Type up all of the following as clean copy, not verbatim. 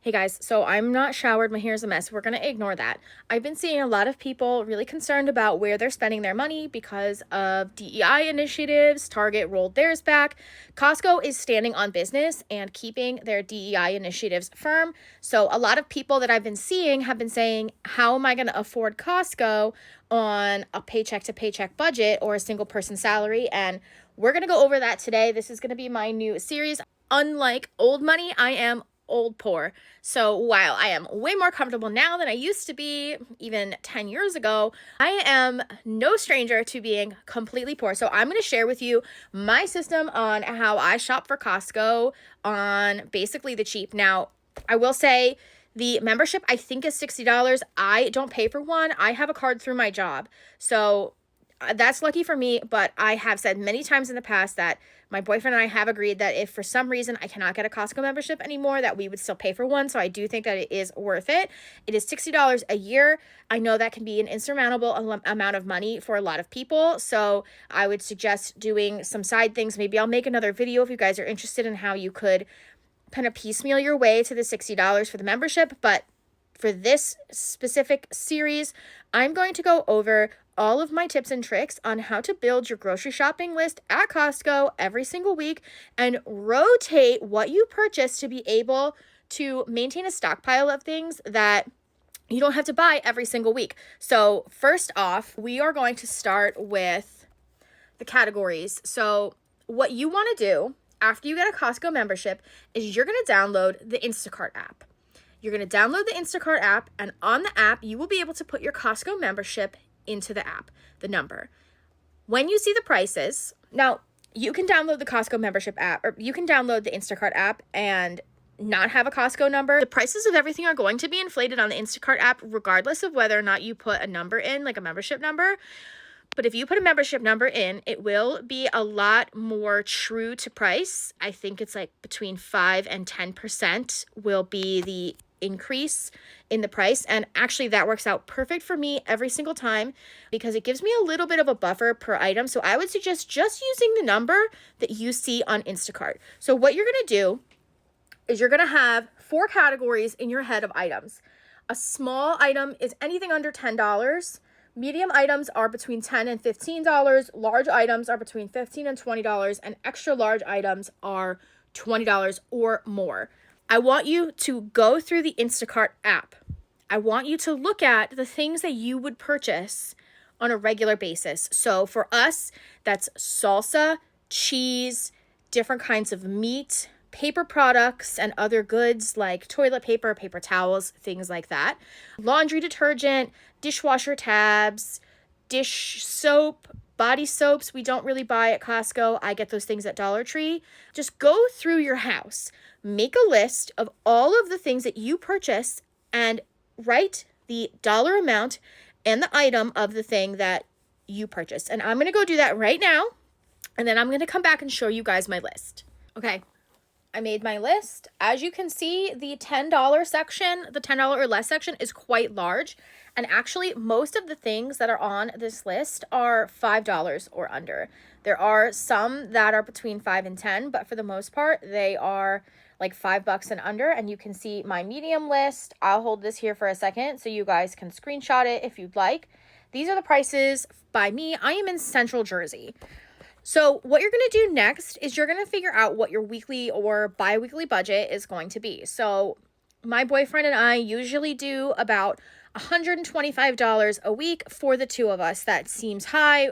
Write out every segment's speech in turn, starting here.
Hey guys, so I'm not showered, my hair's a mess. We're gonna ignore that. I've been seeing a lot of people really concerned about where they're spending their money because of DEI initiatives. Target rolled theirs back. Costco is standing on business and keeping their DEI initiatives firm. So a lot of people that I've been seeing have been saying, how am I gonna afford Costco on a paycheck to paycheck budget or a single person salary? And we're gonna go over that today. This is gonna be my new series. Unlike old money, I am old poor. So while I am way more comfortable now than I used to be even 10 years ago, I am no stranger to being completely poor. So I'm going to share with you my system on how I shop for Costco on basically the cheap. Now, I will say the membership I think is $60. I don't pay for one. I have a card through my job. So that's lucky for me, but I have said many times in the past that my boyfriend and I have agreed that if for some reason I cannot get a Costco membership anymore, that we would still pay for one. So I do think that it is worth it. It is $60 a year. I know that can be an insurmountable amount of money for a lot of people. So I would suggest doing some side things. Maybe I'll make another video if you guys are interested in how you could kind of piecemeal your way to the $60 for the membership. But for this specific series, I'm going to go over all of my tips and tricks on how to build your grocery shopping list at Costco every single week and rotate what you purchase to be able to maintain a stockpile of things that you don't have to buy every single week. So first off, we are going to start with the categories. So what you want to do after you get a Costco membership is you're going to download the Instacart app. You're going to download the Instacart app, and on the app, you will be able to put your Costco membership into the app, the number. When you see the prices, now you can download the Costco membership app, or you can download the Instacart app and not have a Costco number. The prices of everything are going to be inflated on the Instacart app, regardless of whether or not you put a number in, like a membership number. But if you put a membership number in, it will be a lot more true to price. I think it's like between 5 and 10% will be the increase in the price. And actually that works out perfect for me every single time because it gives me a little bit of a buffer per item. So I would suggest just using the number that you see on Instacart. So what you're going to do is you're going to have 4 categories in your head of items. A small item is anything under $10. Medium items are between $10 and $15. Large items are between $15 and $20. And extra large items are $20 or more. I want you to go through the Instacart app. I want you to look at the things that you would purchase on a regular basis. So for us, that's salsa, cheese, different kinds of meat, paper products, and other goods like toilet paper, paper towels, things like that. Laundry detergent, dishwasher tabs, dish soap, body soaps we don't really buy at Costco. I get those things at Dollar Tree. Just go through your house. Make a list of all of the things that you purchase and write the dollar amount and the item of the thing that you purchased. And I'm going to go do that right now. And then I'm going to come back and show you guys my list. Okay. I made my list. As you can see, the $10 section, the $10 or less section is quite large. And actually, most of the things that are on this list are $5 or under. There are some that are between 5 and 10, but for the most part, they are like $5 and under. And you can see my medium list. I'll hold this here for a second so you guys can screenshot it if you'd like. These are the prices by me. I am in Central Jersey. So what you're going to do next is you're going to figure out what your weekly or bi-weekly budget is going to be. So my boyfriend and I usually do about $125 a week for the two of us. That seems high.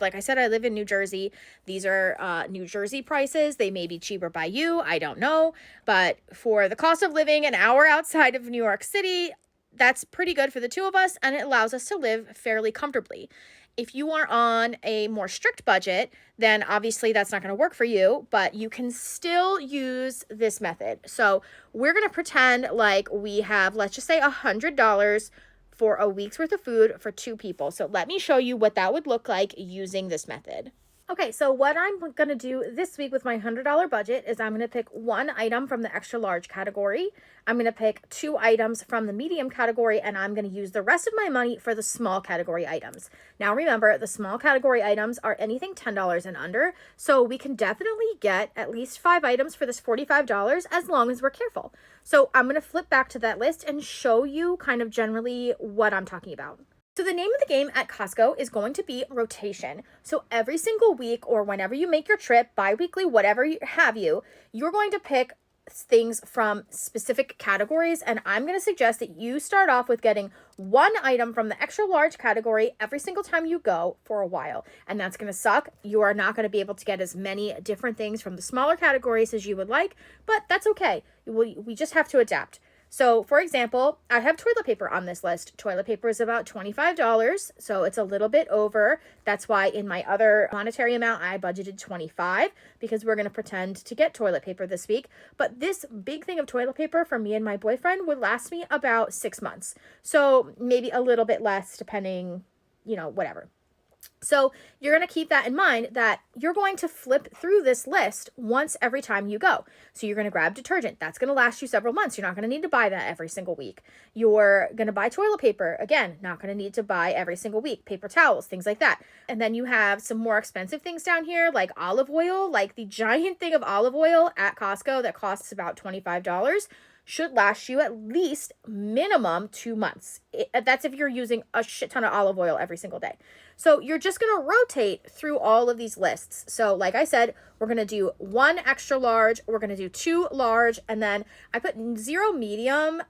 Like I said, I live in New Jersey. These are New Jersey prices. They may be cheaper by you. I don't know. But for the cost of living an hour outside of New York City, that's pretty good for the two of us, and it allows us to live fairly comfortably. If you are on a more strict budget, then obviously that's not going to work for you, but you can still use this method. So we're going to pretend like we have, let's just say $100 for a week's worth of food for 2 people. So let me show you what that would look like using this method. Okay, so what I'm going to do this week with my $100 budget is I'm going to pick one item from the extra large category. I'm going to pick two items from the medium category, and I'm going to use the rest of my money for the small category items. Now, remember, the small category items are anything $10 and under, so we can definitely get at least 5 items for this $45 as long as we're careful. So I'm going to flip back to that list and show you kind of generally what I'm talking about. So the name of the game at Costco is going to be rotation. So every single week or whenever you make your trip, bi-weekly, whatever you have you're going to pick things from specific categories. And I'm going to suggest that you start off with getting one item from the extra large category every single time you go for a while. And that's going to suck. You are not going to be able to get as many different things from the smaller categories as you would like, but that's okay. We just have to adapt. So, for example, I have toilet paper on this list. Toilet paper is about $25, so it's a little bit over. That's why in my other monetary amount, I budgeted $25 because we're going to pretend to get toilet paper this week. But this big thing of toilet paper for me and my boyfriend would last me about 6 months. So maybe a little bit less depending, whatever. So you're going to keep that in mind that you're going to flip through this list once every time you go. So you're going to grab detergent. That's going to last you several months. You're not going to need to buy that every single week. You're going to buy toilet paper. Again, not going to need to buy every single week. Paper towels, things like that. And then you have some more expensive things down here like olive oil, like the giant thing of olive oil at Costco that costs about $25. Should last you at least minimum 2 months. That's if you're using a shit ton of olive oil every single day. So you're just going to rotate through all of these lists. So like I said, we're going to do 1 extra large, we're going to do 2 large, and then I put 0 medium,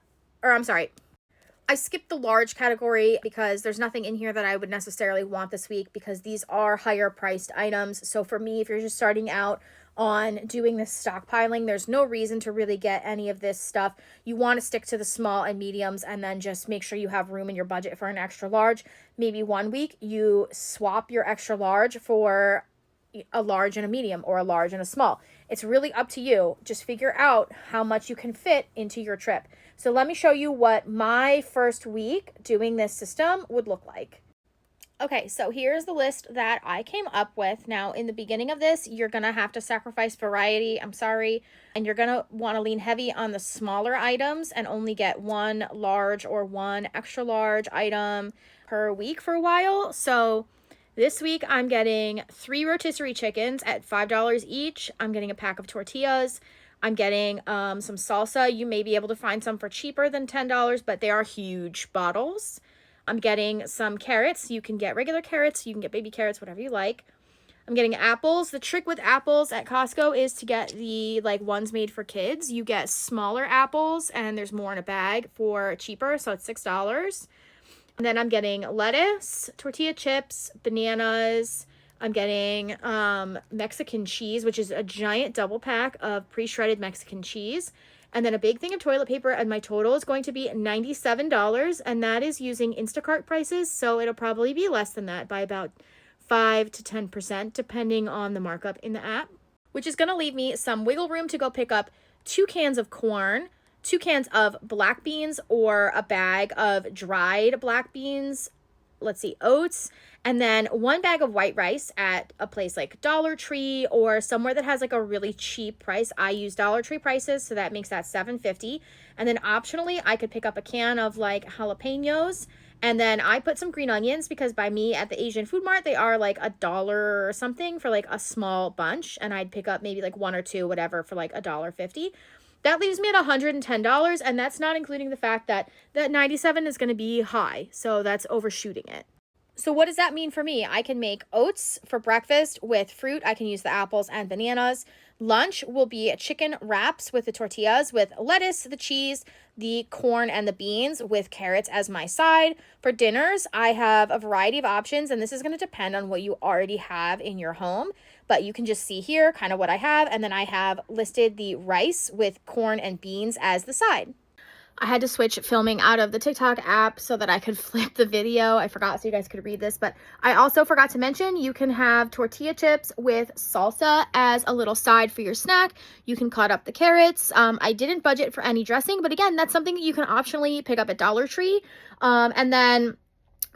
I skipped the large category because there's nothing in here that I would necessarily want this week because these are higher priced items. So for me, if you're just starting out on doing this stockpiling, there's no reason to really get any of this stuff. You want to stick to the small and mediums and then just make sure you have room in your budget for an extra large. Maybe one week you swap your extra large for a large and a medium or a large and a small. It's really up to you. Just figure out how much you can fit into your trip. So let me show you what my first week doing this system would look like. Okay, so here's the list that I came up with. Now, in the beginning of this, you're going to have to sacrifice variety. I'm sorry. And you're going to want to lean heavy on the smaller items and only get 1 large or 1 extra large item per week for a while. So this week, I'm getting 3 rotisserie chickens at $5 each. I'm getting a pack of tortillas. I'm getting some salsa. You may be able to find some for cheaper than $10, but they are huge bottles. I'm getting some carrots. You can get regular carrots. You can get baby carrots, whatever you like. I'm getting apples. The trick with apples at Costco is to get the ones made for kids. You get smaller apples and there's more in a bag for cheaper. So it's $6. And then I'm getting lettuce, tortilla chips, bananas. I'm getting Mexican cheese, which is a giant double pack of pre-shredded Mexican cheese. And then a big thing of toilet paper, and my total is going to be $97, and that is using Instacart prices, so it'll probably be less than that by about 5 to 10%, depending on the markup in the app, which is going to leave me some wiggle room to go pick up 2 cans of corn, 2 cans of black beans, or a bag of dried black beans, oats, and then 1 bag of white rice at a place like Dollar Tree or somewhere that has a really cheap price. I use Dollar Tree prices, so that makes that $7.50. And then optionally, I could pick up a can of jalapenos. And then I put some green onions because by me at the Asian Food Mart, they are $1 or something for a small bunch. And I'd pick up maybe 1 or 2, whatever, for $1.50. That leaves me at $110, and that's not including the fact that that 97 is going to be high, so that's overshooting it. So what does that mean for me? I can make oats for breakfast with fruit. I can use the apples and bananas. Lunch will be chicken wraps with the tortillas with lettuce, the cheese, the corn, and the beans with carrots as my side. For dinners, I have a variety of options, and this is going to depend on what you already have in your home. But you can just see here kind of what I have, and then I have listed the rice with corn and beans as the side. I had to switch filming out of the TikTok app so that I could flip the video. I forgot so you guys could read this, but I also forgot to mention you can have tortilla chips with salsa as a little side for your snack. You can cut up the carrots. I didn't budget for any dressing, but again, that's something that you can optionally pick up at Dollar Tree. And then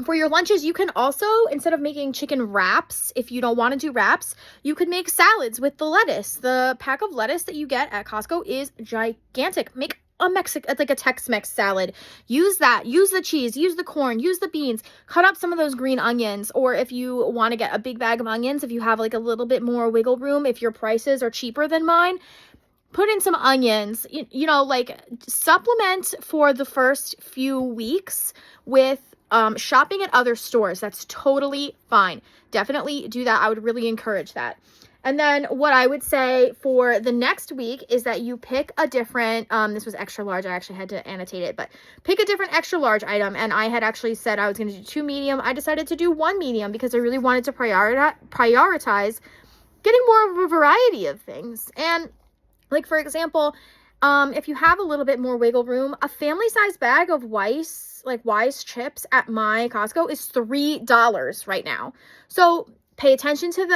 For your lunches, you can also, instead of making chicken wraps, if you don't want to do wraps, you could make salads with the lettuce. The pack of lettuce that you get at Costco is gigantic. Make like a Tex-Mex salad. Use that. Use the cheese. Use the corn. Use the beans. Cut up some of those green onions. Or if you want to get a big bag of onions, if you have like a little bit more wiggle room, if your prices are cheaper than mine, put in some onions. You know, like supplement for the first few weeks with shopping at other stores. That's totally fine. Definitely do that. I would really encourage that. And then what I would say for the next week is that you pick a different, this was extra large. I actually had to annotate it, but pick a different extra large item. And I had actually said I was going to do 2 medium. I decided to do 1 medium because I really wanted to prioritize getting more of a variety of things. And like, for example, if you have a little bit more wiggle room, a family size bag of Wise chips at my Costco is $3 right now. So pay attention to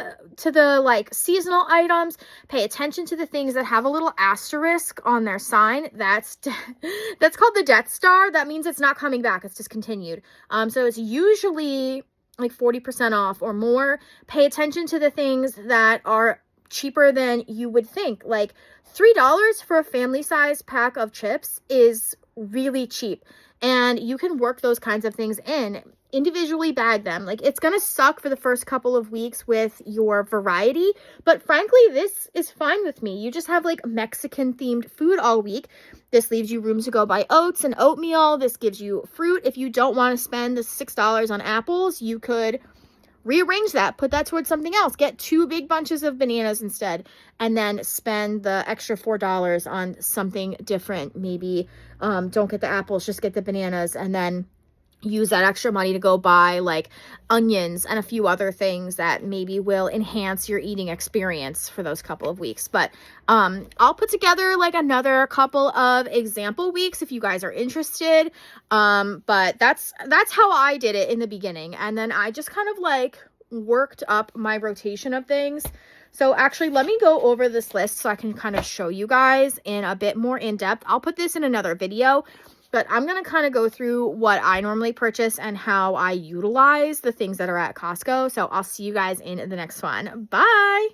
the like seasonal items. Pay attention to the things that have a little asterisk on their sign. That's called the Death Star. That means it's not coming back. It's discontinued. So it's usually like 40% off or more. Pay attention to the things that are cheaper than you would think. Like $3 for a family size pack of chips is really cheap. And you can work those kinds of things in, individually bag them. Like, it's going to suck for the first couple of weeks with your variety, but frankly, this is fine with me. You just have like Mexican themed food all week. This leaves you room to go buy oats and oatmeal. This gives you fruit. If you don't want to spend the $6 on apples, you could rearrange that, put that towards something else. Get 2 big bunches of bananas instead, and then spend the extra $4 on something different. Maybe don't get the apples, just get the bananas, and then use that extra money to go buy like onions and a few other things that maybe will enhance your eating experience for those couple of weeks. But I'll put together like another couple of example weeks if you guys are interested. But that's how I did it in the beginning. And then I just kind of like worked up my rotation of things. So actually, let me go over this list so I can kind of show you guys in a bit more in depth. I'll put this in another video, but I'm going to kind of go through what I normally purchase and how I utilize the things that are at Costco. So I'll see you guys in the next one. Bye.